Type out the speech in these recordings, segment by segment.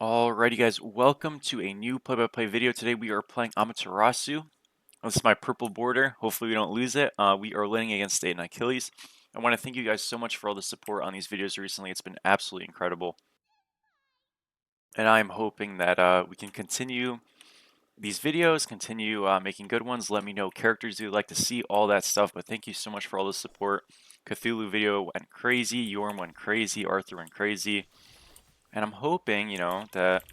Alrighty guys, welcome to a new play-by-play video. Today we are playing Amaterasu. This is my purple border. Hopefully we don't lose it. We are landing against an Achilles. I want to thank you guys so much for all the support on these videos recently. It's been absolutely incredible. And I'm hoping that we can continue these videos, continue making good ones. Let me know characters you'd like to see, all that stuff. But thank you so much for all the support. Cthulhu video went crazy, Yorm went crazy, Arthur went crazy. And I'm hoping, that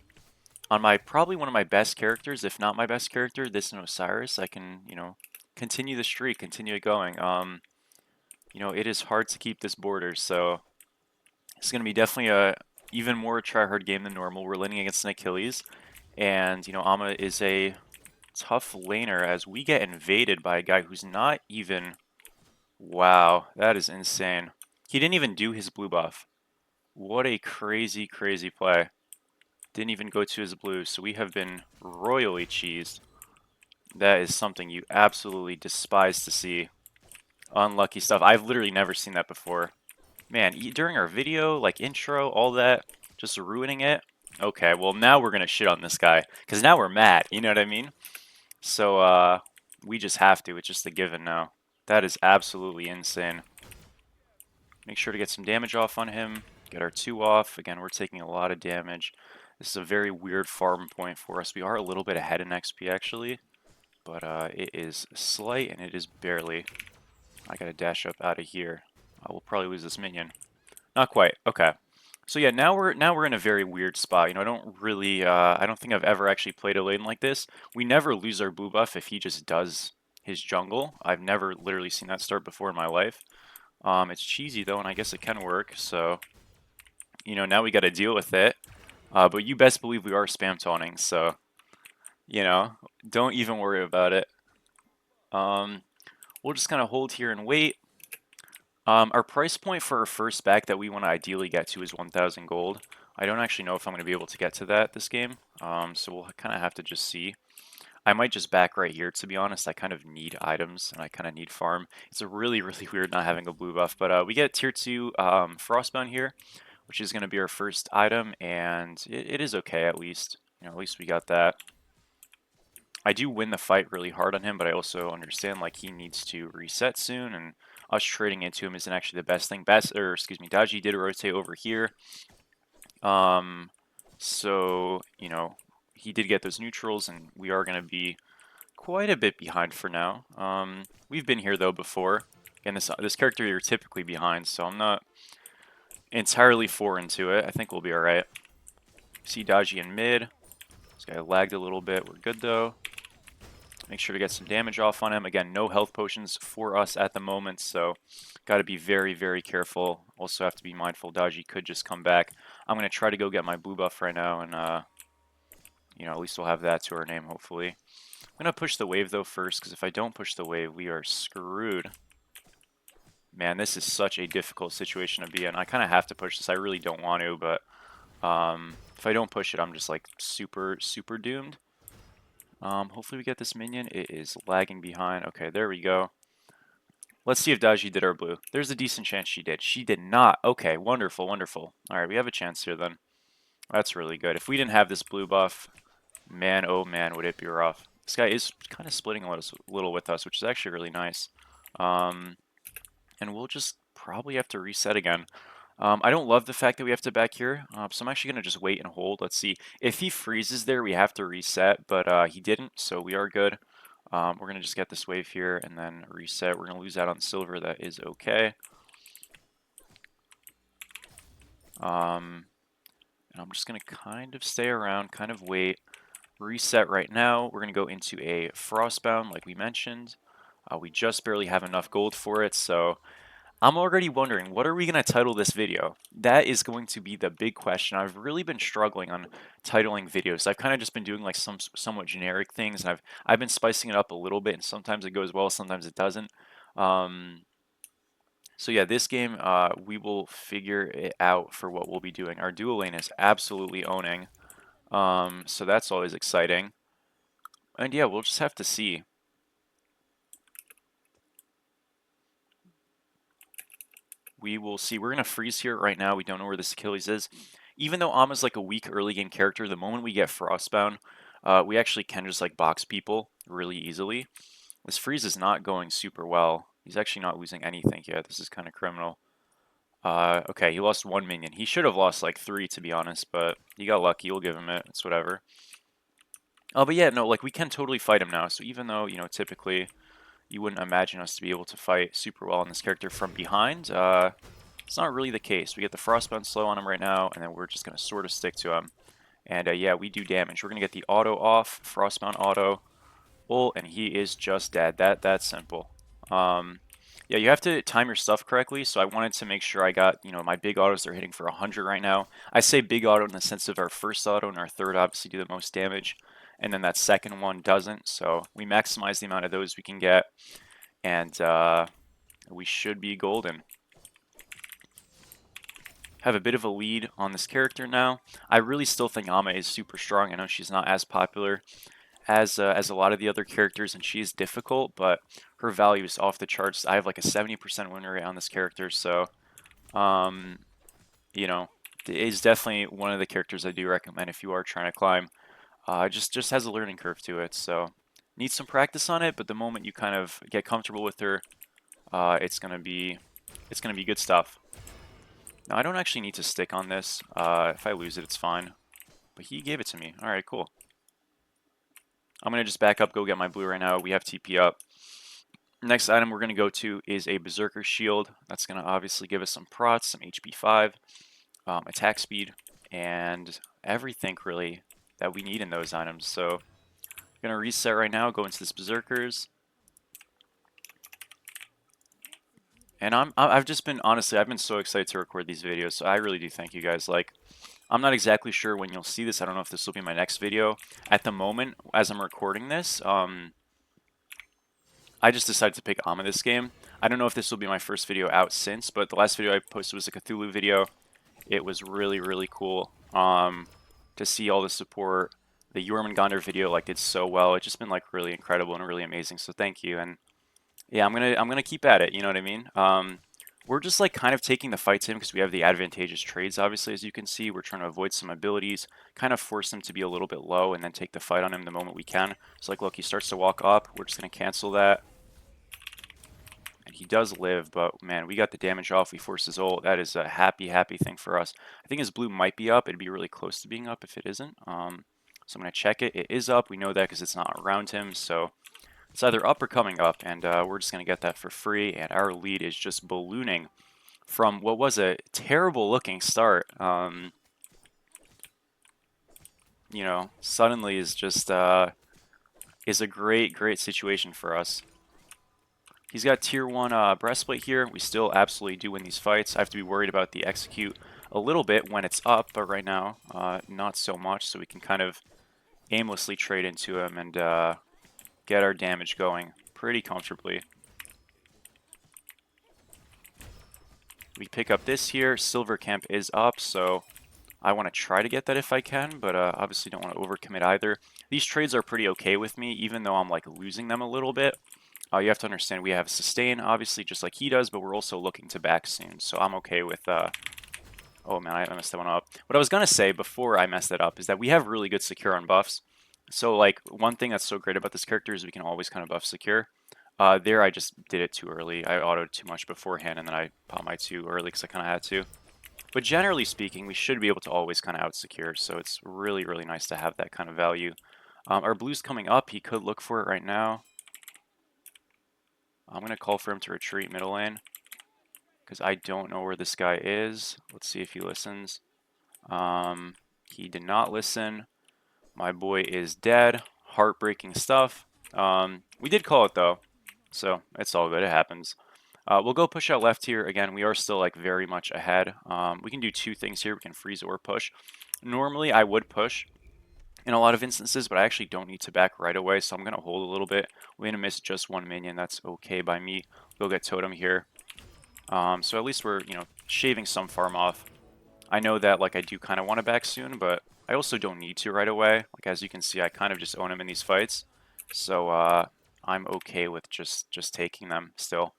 on my probably one of my best characters, if not my best character, this and Osiris, I can, continue the streak, continue it going. It is hard to keep this border, so it's going to be definitely a even more try-hard game than normal. We're landing against an Achilles, and Ama is a tough laner as we get invaded by a guy who's not even. Wow, that is insane. He didn't even do his blue buff. What a crazy, crazy play. Didn't even go to his blue, so we have been royally cheesed. That is something you absolutely despise to see. Unlucky stuff. I've literally never seen that before. Man, during our video, like intro, all that, just ruining it. Okay, well now we're gonna shit on this guy, because now we're mad, you know what I mean? So, we just have to. It's just a given now. That is absolutely insane. Make sure to get some damage off on him. Get our 2 off. Again, we're taking a lot of damage. This is a very weird farm point for us. We are a little bit ahead in XP, actually. But it is slight and it is barely. I gotta dash up out of here. I will probably lose this minion. Not quite. Okay. So yeah, now we're in a very weird spot. I don't really I don't think I've ever actually played a lane like this. We never lose our blue buff if he just does his jungle. I've never literally seen that start before in my life. It's cheesy though, and I guess it can work. So now we got to deal with it. But you best believe we are spam taunting. So don't even worry about it. Um, we'll just kind of hold here and wait. Our price point for our first back that we want to ideally get to is 1,000 gold. I don't actually know if I'm going to be able to get to that this game, so we'll kind of have to just see. I might just back right here, to be honest. I kind of need items, and I kind of need farm. It's a really, really weird not having a blue buff, but we get tier 2 Frostbound here, which is going to be our first item, and it is okay at least. At least we got that. I do win the fight really hard on him, but I also understand like he needs to reset soon, and us trading into him isn't actually the best thing. Daji did rotate over here. So he did get those neutrals, and we are going to be quite a bit behind for now. We've been here though before, and this character you're typically behind, so I'm not entirely foreign to it. I think we'll be all right. See Daji in mid. This guy lagged a little bit. We're good though. Make sure to get some damage off on him. Again, no health potions for us at the moment, so got to be very, very careful. Also have to be mindful Daji could just come back. I'm going to try to go get my blue buff right now, and at least we'll have that to our name, hopefully. I'm going to push the wave, though, first, because if I don't push the wave, we are screwed. Man, this is such a difficult situation to be in. I kind of have to push this. I really don't want to, but if I don't push it, I'm just, like, super, super doomed. Hopefully we get this minion. It is lagging behind. Okay, there we go. Let's see if Daji did our blue. There's a decent chance she did. She did not. Okay, wonderful, wonderful. All right, we have a chance here then. That's really good. If we didn't have this blue buff, man, oh man, would it be rough. This guy is kind of splitting a little with us, which is actually really nice. And we'll just probably have to reset again. I don't love the fact that we have to back here, so I'm actually going to just wait and hold. Let's see. If he freezes there, we have to reset, but he didn't, so we are good. We're going to just get this wave here and then reset. We're going to lose out on silver. That is okay. And I'm just going to kind of stay around, kind of wait. Reset right now. We're going to go into a Frostbound, like we mentioned. We just barely have enough gold for it, so I'm already wondering, what are we going to title this video? That is going to be the big question. I've really been struggling on titling videos. I've kind of just been doing like some somewhat generic things, and I've been spicing it up a little bit, and sometimes it goes well, sometimes it doesn't. So yeah, this game, we will figure it out for what we'll be doing. Our dual lane is absolutely owning, so that's always exciting. And yeah, we'll just have to see. We will see. We're going to freeze here right now. We don't know where this Achilles is. even though Ama's like a weak early game character, the moment we get Frostbound, we actually can just like box people really easily. This freeze is not going super well. He's actually not losing anything yet. This is kind of criminal. Okay, he lost 1 minion. He should have lost like 3 to be honest, but he got lucky. We'll give him it. It's whatever. But yeah, no, like we can totally fight him now. So even though, you know, typically you wouldn't imagine us to be able to fight super well on this character from behind, it's not really the case. We get the Frostbound slow on him right now, and then we're just going to sort of stick to him. And yeah, we do damage. We're going to get the auto off, Frostbound auto, ult, and he is just dead. That's simple. Yeah, you have to time your stuff correctly, so I wanted to make sure I got, you know, my big autos are hitting for 100 right now. I say big auto in the sense of our first auto and our third obviously do the most damage, and then that second one doesn't, so we maximize the amount of those we can get, and we should be golden. Have a bit of a lead on this character now. I really still think Ama is super strong. I know she's not as popular as a lot of the other characters, and she is difficult, but her value is off the charts. I have like a 70% win rate on this character, so you know, it is definitely one of the characters I do recommend if you are trying to climb. Just has a learning curve to it, so need some practice on it. But the moment you kind of get comfortable with her, it's gonna be good stuff. Now I don't actually need to stick on this. If I lose it, it's fine. But he gave it to me. All right, cool. I'm going to just back up, go get my blue right now. We have TP up. Next item we're going to go to is a Berserker Shield. That's going to obviously give us some prots, some HP 5, attack speed, and everything really that we need in those items. So I'm going to reset right now, go into this Berserkers. And I've just been, honestly, I've been so excited to record these videos, so I really do thank you guys. Like, I'm not exactly sure when you'll see this. I don't know if this will be my next video. At the moment, as I'm recording this, I just decided to pick Ama this game. I don't know if this will be my first video out since, but the last video I posted was a Cthulhu video. It was really, really cool to see all the support. The Jormungandr video like did so well. It's just been like really incredible and really amazing. So thank you. And yeah, I'm gonna keep at it. You know what I mean? We're just like kind of taking the fight to him because we have the advantageous trades. Obviously, as you can see, we're trying to avoid some abilities, kind of force him to be a little bit low, and then take the fight on him the moment we can. So like, look, he starts to walk up. We're just gonna cancel that. And he does live, but man, we got the damage off. We force his ult. That is a happy, happy thing for us. I think his blue might be up. It'd be really close to being up if it isn't. So I'm going to check it. It is up. We know that because it's not around him. So it's either up or coming up, and we're just going to get that for free. And our lead is just ballooning from what was a terrible looking start. You know, suddenly is just is a great, great situation for us. He's got tier 1 breastplate here. We still absolutely do win these fights. I have to be worried about the execute a little bit when it's up, but right now, not so much, so we can kind of aimlessly trade into him and get our damage going pretty comfortably. We pick up this here. Silver Camp is up, so I want to try to get that if I can, but obviously don't want to overcommit either. These trades are pretty okay with me, even though I'm like losing them a little bit. You have to understand we have sustain, obviously, just like he does, but we're also looking to back soon, so I'm okay with... Oh man, I messed that one up. What I was going to say before I messed that up is that we have really good secure on buffs. So, like, one thing that's so great about this character is we can always kind of buff secure. There I just did it too early. I autoed too much beforehand, and then I popped my 2 early because I kind of had to. But generally speaking, we should be able to always kind of out-secure, so it's really, really nice to have that kind of value. Our blue's coming up. He could look for it right now. I'm going to call for him to retreat middle lane because I don't know where this guy is. Let's see if he listens. He did not listen. My boy is dead. Heartbreaking stuff. We did call it though, so it's all good. It happens. We'll go push out left here. Again, we are still like very much ahead. We can do 2 things here. We can freeze or push. Normally, I would push in a lot of instances, but I actually don't need to back right away, so I'm going to hold a little bit. We're going to miss just 1 minion. That's okay by me. We'll get totem here. So at least we're, you know, shaving some farm off. I know that, like, I do kind of want to back soon, but I also don't need to right away. Like, as you can see, I kind of just own him in these fights. So, I'm okay with just taking them still.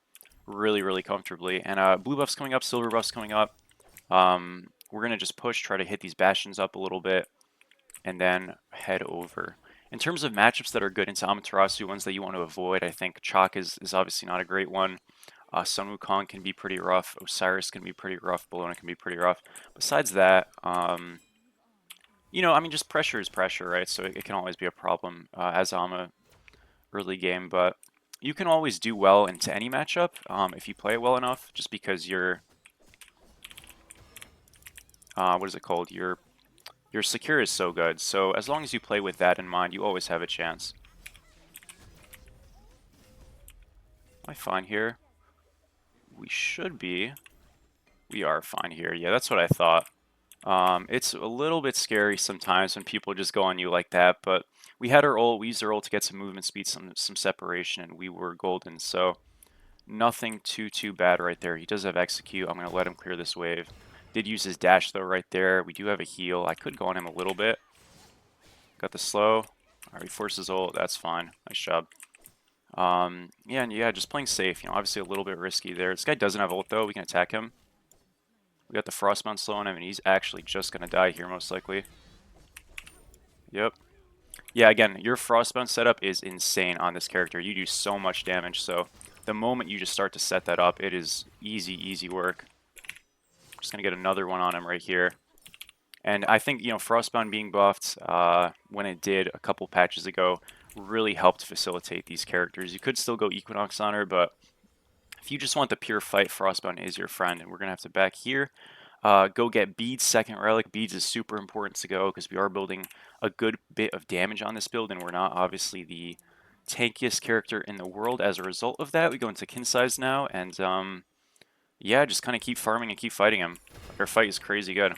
Really, really comfortably. And blue buff's coming up, silver buff's coming up. we're going to just push, try to hit these bastions up a little bit, and then head over. In terms of matchups that are good into Amaterasu, ones that you want to avoid, I think Chalk is obviously not a great one. Sun Wukong can be pretty rough. Osiris can be pretty rough. Bologna can be pretty rough. Besides that, you know, I mean, just pressure is pressure, right? So it can always be a problem as Ama early game, but you can always do well into any matchup if you play it well enough, just because you're, what is it called? Your secure is so good. So as long as you play with that in mind, you always have a chance. Am I fine here? We should be. We are fine here. Yeah, that's what I thought. It's a little bit scary sometimes when people just go on you like that, but we had our ult, we used our ult to get some movement speed, some separation, and we were golden, so nothing too bad right there. He does have execute. I'm going to let him clear this wave. Did use his dash though right there. We do have a heal. I could go on him a little bit. Got the slow. Alright, he forces ult. That's fine. Nice job. Yeah, and yeah, just playing safe. You know, obviously a little bit risky there. This guy doesn't have ult though. We can attack him. We got the Frostbound slow on him, and he's actually just going to die here most likely. Yep. Yeah, again, your Frostbound setup is insane on this character. You do so much damage, so the moment you just start to set that up, it is easy work. Just going to get another one on him right here. And I think, you know, Frostbound being buffed when it did a couple patches ago really helped facilitate these characters. You could still go Equinox on her, but if you just want the pure fight, Frostbound is your friend. And we're going to have to back here. Go get Beads, second relic. Beads is super important to go because we are building a good bit of damage on this build, and we're not obviously the tankiest character in the world as a result of that. We go into kin size now, and yeah, just kind of keep farming and keep fighting him. Our fight is crazy good.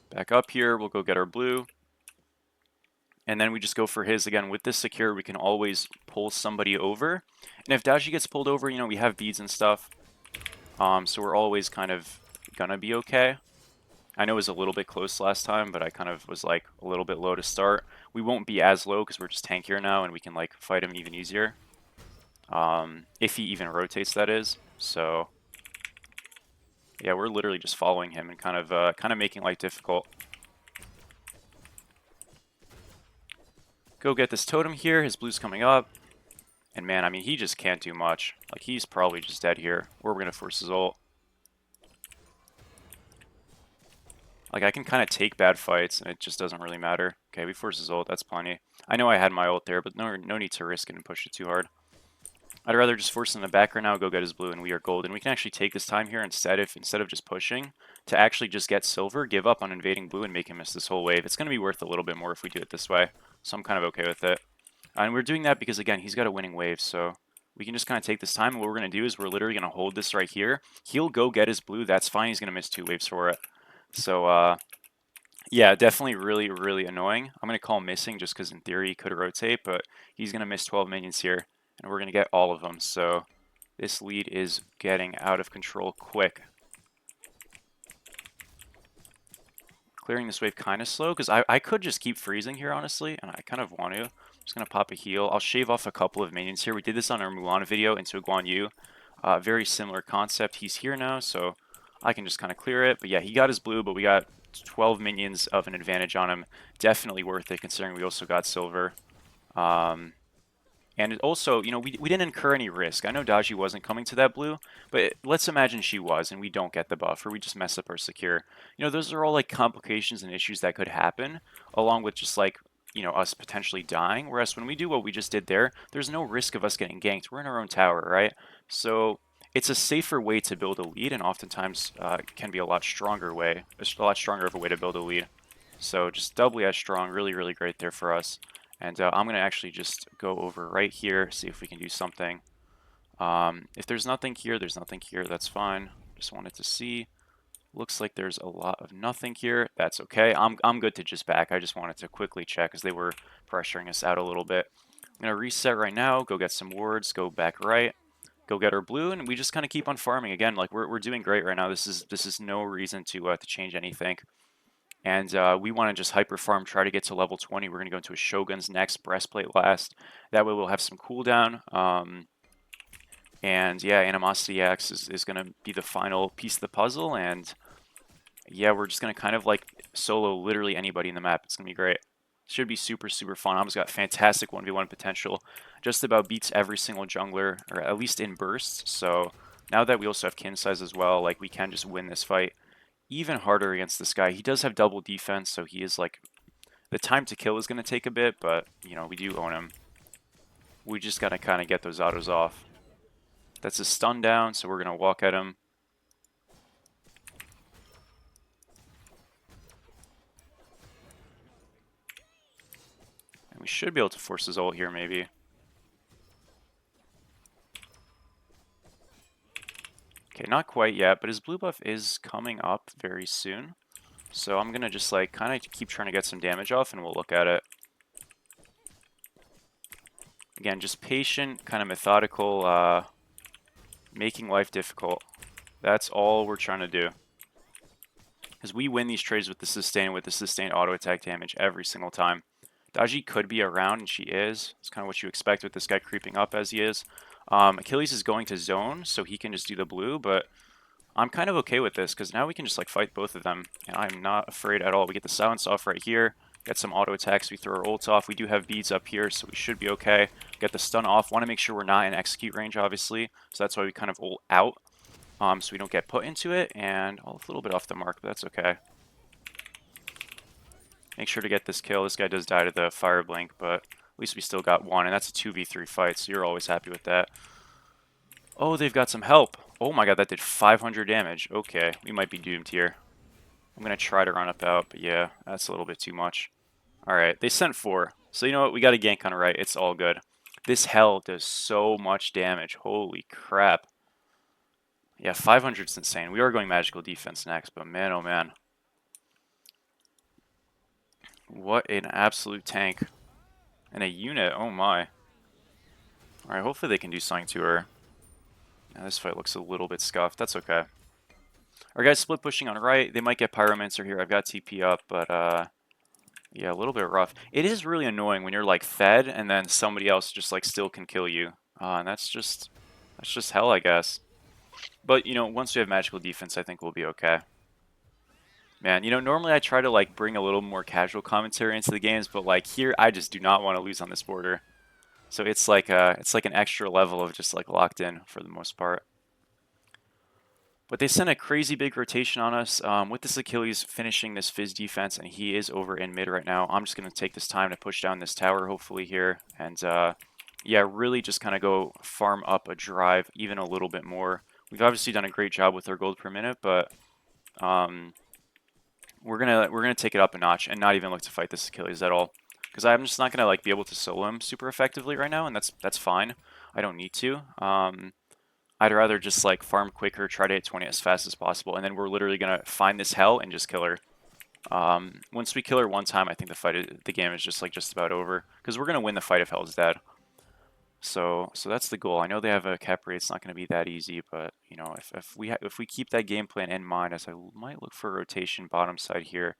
Back up here, we'll go get our blue. And then we just go for his again. With this secure, we can always pull somebody over. And if Dashi gets pulled over, you know, we have beads and stuff. So we're always kind of gonna be okay. I know it was a little bit close last time, but I kind of was like a little bit low to start. We won't be as low because we're just tankier now and we can like fight him even easier. If he even rotates, that is. So yeah, we're literally just following him and kind of making life difficult. Go get this totem here. His blue's coming up. And man, I mean, he just can't do much. Like, he's probably just dead here. Or we're going to force his ult. Like, I can kind of take bad fights, and it just doesn't really matter. Okay, we force his ult. That's plenty. I know I had my ult there, but no need to risk it and push it too hard. I'd rather just force in the back right now, go get his blue, and we are golden. We can actually take this time here instead of just pushing, to actually just get silver, give up on invading blue, and make him miss this whole wave. It's going to be worth a little bit more if we do it this way. So I'm kind of okay with it. And we're doing that because, again, he's got a winning wave, so we can just kind of take this time. And what we're going to do is we're literally going to hold this right here. He'll go get his blue. That's fine. He's going to miss 2 waves for it. So, yeah, definitely really annoying. I'm going to call missing just because in theory he could rotate, but he's going to miss 12 minions here, and we're going to get all of them. So this lead is getting out of control quick. Clearing this wave kind of slow because I could just keep freezing here, honestly, and I kind of want to. Just going to pop a heal. I'll shave off a couple of minions here. We did this on our Mulan video into Guan Yu. Very similar concept. He's here now, so I can just kind of clear it. But yeah, he got his blue, but we got 12 minions of an advantage on him. Definitely worth it, considering we also got silver. And it also, you know, we didn't incur any risk. I know Daji wasn't coming to that blue, but let's imagine she was and we don't get the buff or we just mess up our secure. You know, those are all like complications and issues that could happen, along with just like, you know, us potentially dying. Whereas when we do what we just did there, there's no risk of us getting ganked. We're in our own tower, right? So it's a safer way to build a lead, and oftentimes can be a lot stronger way, a lot stronger of a way to build a lead. So just doubly as strong, really great there for us. And I'm going to actually just go over right here, see if we can do something. If there's nothing here, there's nothing here. That's fine. Just wanted to see. Looks like there's a lot of nothing here. That's okay. I'm good to just back. I just wanted to quickly check because they were pressuring us out a little bit. I'm going to reset right now, go get some wards, go back right, go get our blue, and we just kind of keep on farming. Again, like we're doing great right now. This is no reason to change anything. And we want to just hyper farm, try to get to level 20. We're going to go into a Shogun's next, breastplate last. That way we'll have some cooldown. And yeah, Animosity Axe is going to be the final piece of the puzzle. And yeah, we're just going to kind of like solo literally anybody in the map. It's going to be great. Should be super, super fun. Am's got fantastic 1v1 potential. Just about beats every single jungler, or at least in bursts. So now that we also have kin size as well, like we can just win this fight even harder against this guy. He does have double defense, so he is like, the time to kill is going to take a bit, but you know, we do own him. We just got to kind of get those autos off. That's a stun down, so we're going to walk at him. And we should be able to force his ult here, maybe. Okay, not quite yet, but his blue buff is coming up very soon. So I'm going to just like kind of keep trying to get some damage off and we'll look at it. Again, just patient, kind of methodical, making life difficult. That's all we're trying to do. Because we win these trades with the sustained auto attack damage every single time. Daji could be around, and she is. It's kind of what you expect with this guy creeping up as he is. Achilles is going to zone, so he can just do the blue, but I'm kind of okay with this, because now we can just like fight both of them, and I'm not afraid at all. We get the silence off right here, get some auto attacks, we throw our ults off. We do have beads up here, so we should be okay. Get the stun off. Want to make sure we're not in execute range, obviously, so that's why we kind of ult out. So we don't get put into it, and a little bit off the mark, but that's okay. Make sure to get this kill. This guy does die to the fire blink, but at least we still got one, and that's a 2v3 fight, so you're always happy with that. Oh, they've got some help. Oh my god, that did 500 damage. Okay, we might be doomed here. I'm going to try to run up out, but yeah, that's a little bit too much. Alright, they sent 4. So you know what, we got a gank on the right. It's all good. This hell does so much damage. Holy crap. Yeah, 500's insane. We are going magical defense next, but man, oh man. What an absolute tank. And a unit, oh my. Alright, hopefully they can do something to her. Now this fight looks a little bit scuffed. That's okay. Our guys split pushing on right. They might get Pyromancer here. I've got TP up, but yeah, a little bit rough. It is really annoying when you're like fed and then somebody else just like still can kill you. And that's just hell, I guess. But you know, once we have magical defense, I think we'll be okay. Man, you know, normally I try to like bring a little more casual commentary into the games, but like here, I just do not want to lose on this border. So it's like an extra level of just like locked in for the most part. But they sent a crazy big rotation on us with this Achilles finishing this Fizz defense, and he is over in mid right now. I'm just going to take this time to push down this tower, hopefully here, and yeah, really just kind of go farm up a drive even a little bit more. We've obviously done a great job with our gold per minute, but we're gonna take it up a notch and not even look to fight this Achilles at all, because I'm just not gonna like be able to solo him super effectively right now, and that's fine. I don't need to. I'd rather just like farm quicker, try to hit 20 as fast as possible, and then we're literally gonna find this hell and just kill her. Once we kill her one time, I think the game is just about over, because we're gonna win the fight if Hell's dead. So that's the goal. I know they have a cap rate. It's not going to be that easy, but you know, if we keep that game plan in mind, as I might look for a rotation bottom side here.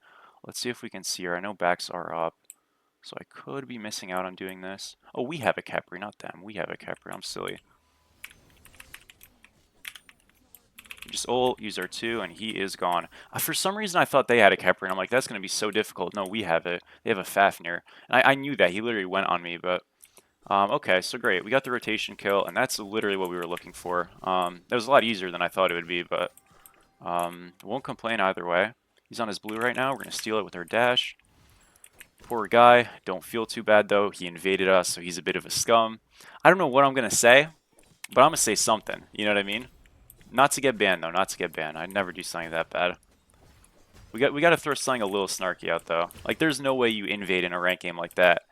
Let's see if we can see her. I know backs are up, so I could be missing out on doing this. Oh, we have a cap rate, not them. We have a cap rate. I'm silly. Just ult, use our 2, and he is gone. For some reason, I thought they had a cap rate. I'm like, that's going to be so difficult. No, we have it. They have a Fafnir. And I knew that. He literally went on me, but okay, so great. We got the rotation kill, and that's literally what we were looking for. It was a lot easier than I thought it would be, but won't complain either way. He's on his blue right now. We're going to steal it with our dash. Poor guy. Don't feel too bad, though. He invaded us, so he's a bit of a scum. I don't know what I'm going to say, but I'm going to say something. You know what I mean? Not to get banned, though. Not to get banned. I'd never do something that bad. We got to throw something a little snarky out, though. Like, there's no way you invade in a ranked game like that.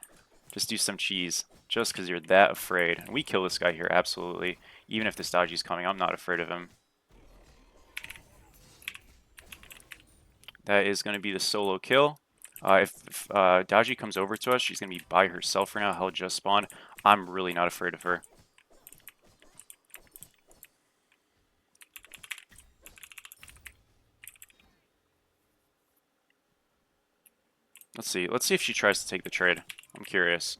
Just do some cheese. Just because you're that afraid. And we kill this guy here, absolutely. Even if this Daji's coming, I'm not afraid of him. That is going to be the solo kill. If Daji comes over to us, she's going to be by herself right now. Hell just spawned. I'm really not afraid of her. Let's see. Let's see if she tries to take the trade. I'm curious.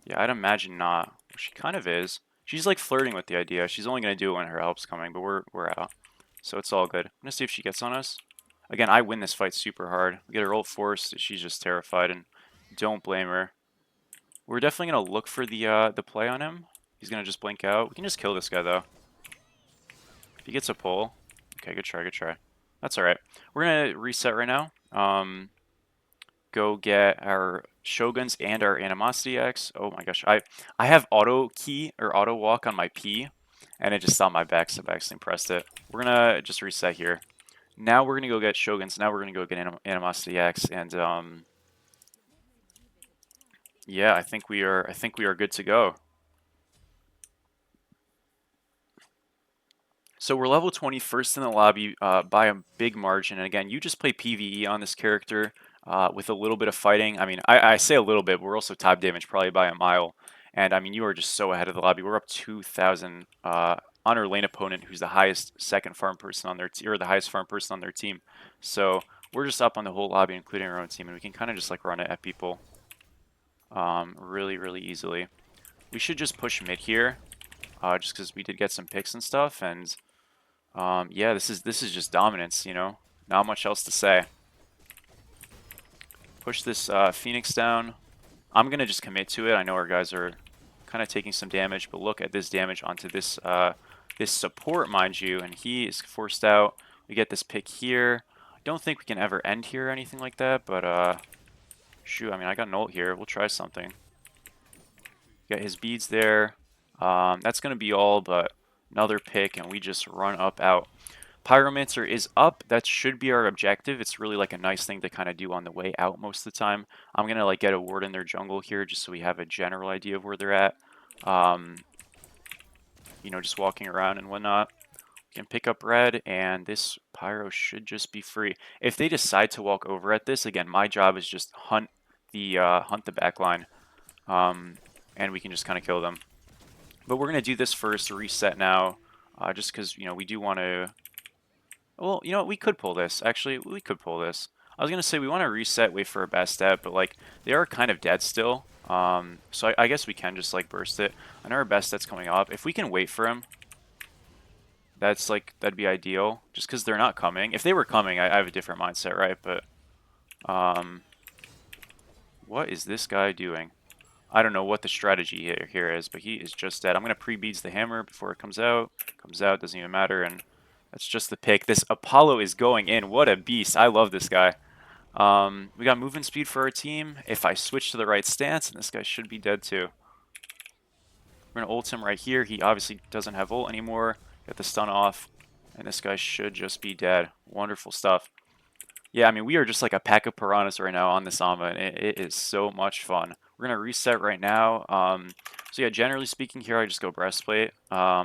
Yeah, I'd imagine not. She kind of is. She's like flirting with the idea. She's only gonna do it when her help's coming, but we're out. So it's all good. I'm gonna see if she gets on us. Again, I win this fight super hard. We get her ult forced, she's just terrified, and don't blame her. We're definitely gonna look for the play on him. He's gonna just blink out. We can just kill this guy though. If he gets a pull. Okay, good try, good try. That's alright. We're gonna reset right now. Go get our Shoguns and our Animosity X. Oh my gosh, I have auto key or auto walk on my P, and it just stopped my back, so I accidentally pressed it. We're gonna just reset here. Now we're gonna go get Shoguns. Now we're gonna go get Animosity X, and yeah, I think we are. I think we are good to go. So we're level 21st in the lobby by a big margin. And again, you just play PvE on this character with a little bit of fighting. I mean, I say a little bit, but we're also top damage probably by a mile. And I mean, you are just so ahead of the lobby. We're up 2,000 on our lane opponent, who's the highest second farm person on their team, or the highest farm person on their team. So we're just up on the whole lobby, including our own team, and we can kind of just like run it at people really, really easily. We should just push mid here, just because we did get some picks and stuff, and yeah, this is just dominance, you know? Not much else to say. Push this Phoenix down. I'm going to just commit to it. I know our guys are kind of taking some damage, but look at this damage onto this this support, mind you, and he is forced out. We get this pick here. I don't think we can ever end here or anything like that, but shoot, I mean, I got an ult here. We'll try something. Got his beads there. That's going to be all, but another pick, and we just run up out. Pyromancer is up. That should be our objective. It's really like a nice thing to kind of do on the way out most of the time. I'm going to like get a ward in their jungle here just so we have a general idea of where they're at. You know, just walking around and whatnot. We can pick up red, and this pyro should just be free. If they decide to walk over at this, again, my job is just hunt the back line, and we can just kind of kill them. But we're going to do this first, reset now, just because, you know, we do want to... Well, you know what? We could pull this. Actually, we could pull this. I was going to say we want to reset, wait for a best step, but like they are kind of dead still. So I guess we can just like burst it. I know our best step's coming up. If we can wait for him, that's like, that'd be ideal. Just because they're not coming. If they were coming, I have a different mindset, right? But, what is this guy doing? I don't know what the strategy here is, but he is just dead. I'm going to pre-beads the hammer before it comes out. Comes out, doesn't even matter, and that's just the pick. This Apollo is going in. What a beast. I love this guy. We got movement speed for our team. If I switch to the right stance, and this guy should be dead too. We're going to ult him right here. He obviously doesn't have ult anymore. Get the stun off, and this guy should just be dead. Wonderful stuff. Yeah, I mean, we are just like a pack of piranhas right now on this Ama, and it is so much fun. We're going to reset right now. So yeah, generally speaking here, I just go breastplate.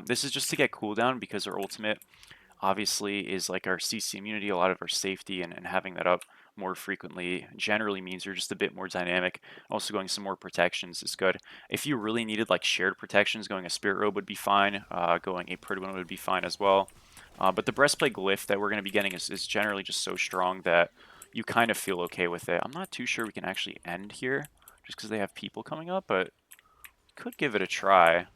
This is just to get cooldown because our ultimate obviously is like our CC immunity, a lot of our safety, and having that up more frequently generally means you're just a bit more dynamic. Also going some more protections is good. If you really needed like shared protections, going a Spirit Robe would be fine. Going a Pretty One would be fine as well. But the breastplate glyph that we're going to be getting is generally just so strong that you kind of feel okay with it. I'm not too sure we can actually end here just because they have people coming up, but could give it a try.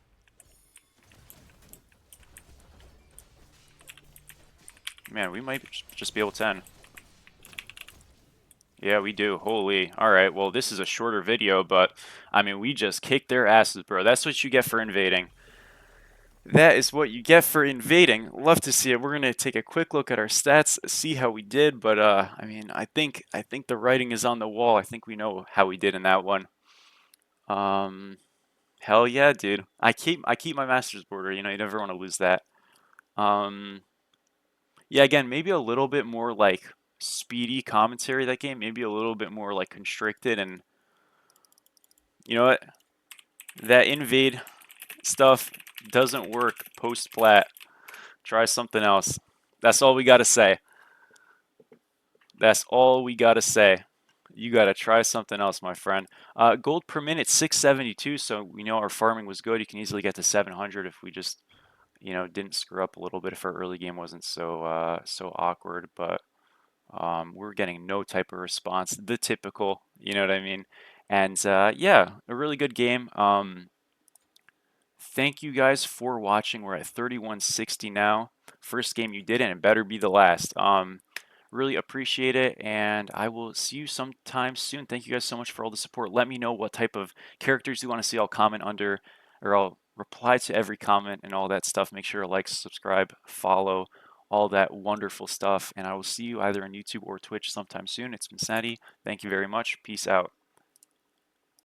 Man, we might just be able to end. Yeah, we do. Holy. Alright, well, this is a shorter video, but, I mean, we just kicked their asses, bro. That's what you get for invading. That is what you get for invading. Love to see it. We're gonna take a quick look at our stats, see how we did, but I mean, I think the writing is on the wall. I think we know how we did in that one. Hell yeah, dude. I keep my master's border. You know, you never want to lose that. Um, yeah, again, maybe a little bit more like speedy commentary that game. Maybe a little bit more like constricted, and you know what? That invade stuff doesn't work post plat. Try something else. That's all we gotta say. That's all we gotta say. You gotta try something else, my friend. Gold per minute, 672. So we know our farming was good. You can easily get to 700 if we just, you know, didn't screw up a little bit. If our early game wasn't so so awkward, but we're getting no type of response. The typical, you know what I mean? And yeah, a really good game. Thank you guys for watching. We're at 3160 now. First game you did, and it better be the last. Really appreciate it, and I will see you sometime soon. Thank you guys so much for all the support. Let me know what type of characters you want to see. I'll comment under, or I'll reply to every comment and all that stuff. Make sure to like, subscribe, follow, all that wonderful stuff. And I will see you either on YouTube or Twitch sometime soon. It's been Snatty. Thank you very much. Peace out.